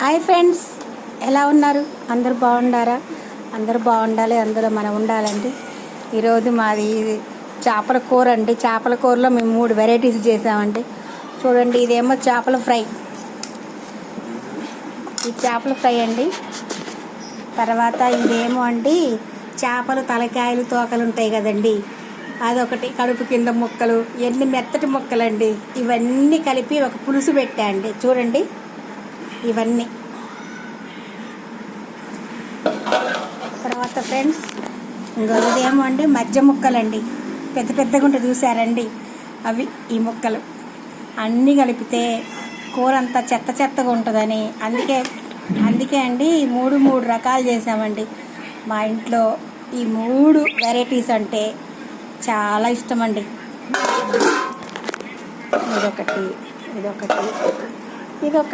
Hi friends, ఎలా ఉన్నారు? అందరూ బాగుండారా? అందరూ బాగుండాలి, అందులో మనం ఉండాలండి. ఈరోజు మాది చేపల కూర అండి. చేపల కూరలో మేము 3 వెరైటీస్ చేసామండి. చూడండి, ఇదేమో చేపల ఫ్రై. ఈ చేపల ఫ్రై అండి. తర్వాత ఇదేమో అండి చేపలు తలకాయలు తోకలు ఉంటాయి కదండి, అదొకటి. కడుపు కింద ముక్కలు, ఇవన్నీ మెత్తటి ముక్కలండి. ఇవన్నీ కలిపి ఒక పులుసు పెట్టా అండి. చూడండి, ఇవన్నీ. తర్వాత ఫ్రెండ్స్, ఇదేమో అండి మధ్య ముక్కలండి. పెద్ద పెద్దగా ఉంటే చూసారండి, అవి ఈ ముక్కలు అన్నీ కలిపితే కూర అంతా చెత్త చెత్తగా ఉంటుందని అందుకే అండి ఈ మూడు రకాలు చేసామండి. మా ఇంట్లో ఈ 3 వెరైటీస్ అంటే చాలా ఇష్టం అండి. ఇదొకటి, ఇదొకటి, ఇదొకటి.